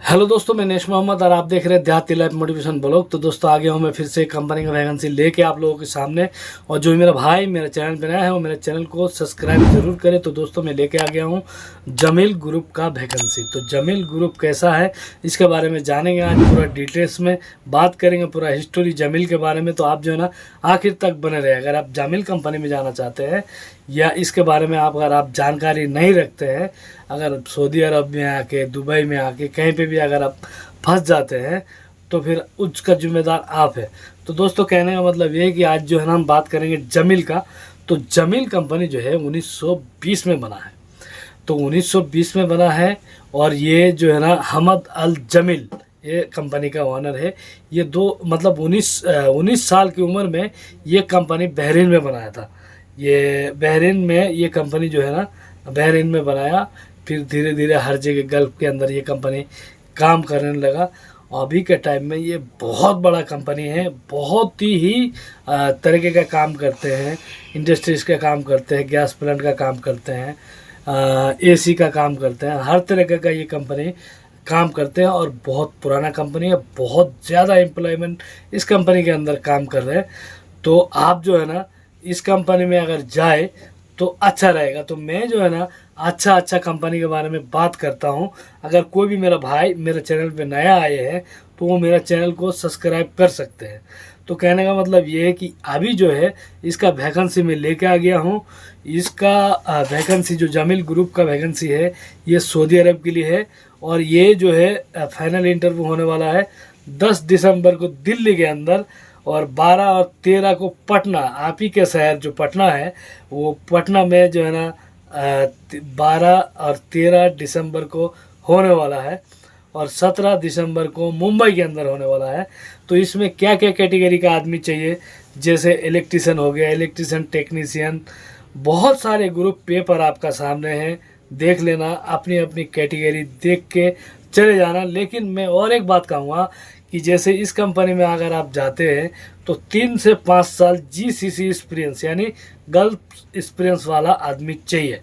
Hello दोस्तों, मैं नेश मोहम्मद और आप देख रहे हैं देहाती लाइफ मोटिवेशन ब्लॉग। तो दोस्तों आगे हूँ मैं फिर से कंपनी का वैकेंसी लेके आप लोगों के सामने। और जो मेरा भाई मेरे चैनल पे नया है वो मेरे चैनल को सब्सक्राइब जरूर करें। तो दोस्तों मैं लेके आ गया हूँ जमील ग्रुप का वैकेंसी। तो जमील ग्रुप कैसा है इसके बारे में जानेंगे आज, पूरा डिटेल्स में बात करेंगे, पूरा हिस्टोरी जमील के बारे में। तो आप जो है ना आखिर तक बने रहे। अगर आप जमील कंपनी में जाना चाहते हैं या इसके बारे में अगर आप जानकारी नहीं रखते हैं, अगर सऊदी अरब में आके, दुबई में आके कहीं पे भी अगर आप फंस जाते हैं तो फिर उसका जिम्मेदार आप है। तो दोस्तों कहने का मतलब ये है कि आज जो है ना हम बात करेंगे जमील का। तो जमील कंपनी जो है 1920 में बना है। तो 1920 में बना है और ये जो है ना हमद अल जमील ये कंपनी का ओनर है। ये दो मतलब 19 साल की उम्र में ये कंपनी बहरीन में बनाया था। ये बहरीन में ये कंपनी जो है ना बहरीन में बनाया, फिर धीरे धीरे हर जगह गल्फ के अंदर ये कंपनी काम करने लगा। अभी के टाइम में ये बहुत बड़ा कंपनी है, बहुत ही तरीके का काम करते हैं, इंडस्ट्रीज का काम करते हैं, गैस प्लांट का काम करते हैं, एसी का काम करते हैं, हर तरीके का ये कंपनी काम करते हैं। और बहुत पुराना कंपनी है, बहुत ज़्यादा एम्प्लॉयमेंट इस कंपनी के अंदर काम कर रहे हैं। तो आप जो है ना इस कंपनी में अगर जाए तो अच्छा रहेगा। तो मैं जो है ना अच्छा कंपनी के बारे में बात करता हूँ। अगर कोई भी मेरा भाई मेरे चैनल पे नया आए हैं तो वो मेरा चैनल को सब्सक्राइब कर सकते हैं। तो कहने का मतलब ये है कि अभी जो है इसका वैकेंसी मैं लेके आ गया हूँ। इसका वैकेंसी जो जमील ग्रुप का वैकेंसी है ये सऊदी अरब के लिए है। और ये जो है फाइनल इंटरव्यू होने वाला है 10 दिसंबर को दिल्ली के अंदर, और 12 और 13 को पटना, आप ही के शहर जो पटना है वो पटना में जो है ना 12 और 13 दिसंबर को होने वाला है, और 17 दिसंबर को मुंबई के अंदर होने वाला है। तो इसमें क्या क्या कैटेगरी का आदमी चाहिए, जैसे इलेक्ट्रीशियन हो गया, इलेक्ट्रीशियन टेक्नीशियन, बहुत सारे ग्रुप पेपर आपका सामने है, देख लेना, अपनी अपनी कैटेगरी देख के चले जाना। लेकिन मैं और एक बात कहूँगा कि जैसे इस कंपनी में अगर आप जाते हैं तो 3 से 5 साल जीसीसी एक्सपीरियंस यानी गल्फ एक्सपीरियंस वाला आदमी चाहिए।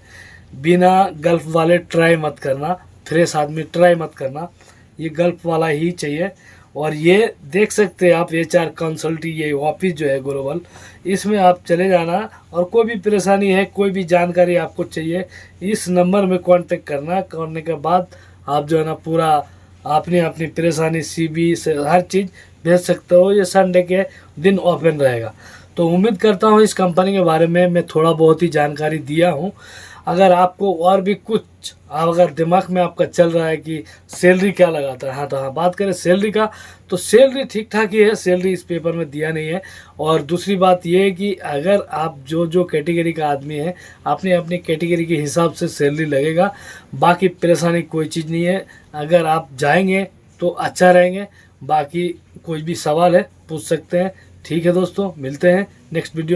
बिना गल्फ वाले ट्राई मत करना, फ्रेश आदमी ट्राई मत करना, ये गल्फ वाला ही चाहिए। और ये देख सकते हैं आप एचआर कंसल्टी, ये ऑफिस जो है ग्लोबल, इसमें आप चले जाना। और कोई भी परेशानी है, कोई भी जानकारी आपको चाहिए, इस नंबर में कांटेक्ट करने के बाद आप जो है ना पूरा अपनी अपनी परेशानी सीवी से हर चीज़ भेज सकते हो। ये संडे के दिन ओपन रहेगा। तो उम्मीद करता हूँ इस कंपनी के बारे में मैं थोड़ा बहुत ही जानकारी दिया हूँ। अगर आपको और भी कुछ अगर दिमाग में आपका चल रहा है कि सैलरी क्या लगाता है, हाँ तो हाँ बात करें सैलरी का, तो सैलरी ठीक ठाक ही है, सैलरी इस पेपर में दिया नहीं है। और दूसरी बात ये है कि अगर आप जो कैटेगरी का आदमी है अपनी अपनी कैटेगरी के हिसाब से सैलरी लगेगा, बाकी परेशानी कोई चीज़ नहीं है। अगर आप जाएंगे तो अच्छा रहेंगे। बाकी कोई भी सवाल है पूछ सकते हैं। ठीक है दोस्तों, मिलते हैं नेक्स्ट वीडियो।